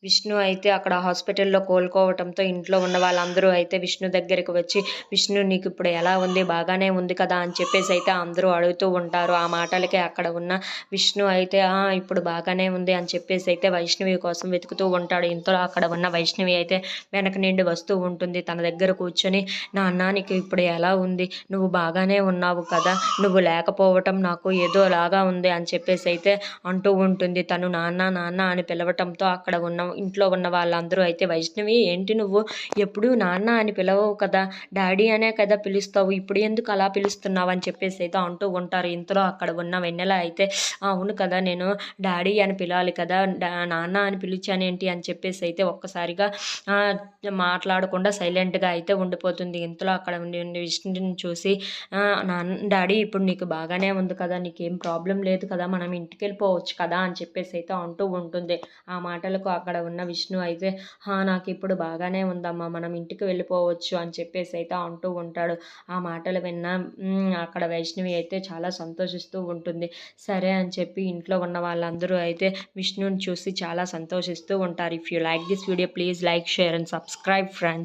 విష్ణు అయితే అక్కడ హాస్పిటల్‌లో కోలుకోవటంతో ఇంట్లో ఉన్న వాళ్ళందరూ అయితే విష్ణు దగ్గరికి వచ్చి, "విష్ణు నీకిప్పుడు ఎలా ఉంది? బాగానే ఉంది కదా!" అని చెప్పేసైతే అందరూ అడుగుతూ ఉంటారు. ఆ మాటలకి అక్కడ ఉన్న విష్ణు అయితే, "ఆ! ఇప్పుడు బాగానే ఉంది" అని చెప్పేసైతే వైష్ణవి కోసం వెతుకుతూ ఉంటాడు. ఇంతలో అక్కడ ఉన్న వైష్ణవి అయితే వెనక నుండి వస్తూ ఉంటుంది. తన దగ్గర కూర్చొని, "నాన్న నీకు ఇప్పుడు ఎలా ఉంది? నువ్వు బాగానే ఉన్నావు కదా! నువ్వు లేకపోవటం నాకు ఏదోలాగా ఉంది" అని చెప్పేసైతే అంటూ ఉంటుంది. తను నాన్న, నాన్న అని పిలవటంతో అక్కడ ఇంట్లో ఉన్న వాళ్ళందరూ అయితే, "వైష్ణవి ఏంటి నువ్వు ఎప్పుడూ నాన్న అని పిలవవు కదా! డాడీ అనే కదా పిలుస్తావు. ఇప్పుడు ఎందుకు అలా పిలుస్తున్నావు?" అని చెప్పేసైతే అంటూ ఉంటారు. ఇంతలో అక్కడ ఉన్న వెన్నెల అయితే, "అవును కదా! నేను డాడీ అని పిలవాలి కదా! నాన్న అని పిలిచానేంటి?" అని చెప్పేసైతే ఒక్కసారిగా మాట్లాడకుండా సైలెంట్‌గా అయితే ఉండిపోతుంది. ఇంతలో అక్కడ ఉండి విష్ణుని చూసి, డాడీ ఇప్పుడు నీకు బాగానే ఉంది కదా! నీకేం ప్రాబ్లమ్ లేదు కదా! మనం ఇంటికెళ్ళిపోవచ్చు కదా!" అని చెప్పేసైతే అంటూ ఉంటుంది. ఆ మాటలకు అక్కడ ఉన్న విష్ణు అయితే, నాకిప్పుడు బాగానే ఉందమ్మా. మనం ఇంటికి వెళ్ళిపోవచ్చు" అని చెప్పేసైతే అంటూ ఉంటాడు. ఆ మాటలు విన్న అక్కడ వైష్ణవి అయితే చాలా సంతోషిస్తూ ఉంటుంది. సరే అని చెప్పి ఇంట్లో ఉన్న వాళ్ళందరూ అయితే విష్ణుని చూసి చాలా సంతోషిస్తూ ఉంటారు. If you like this video please like, share and subscribe friends.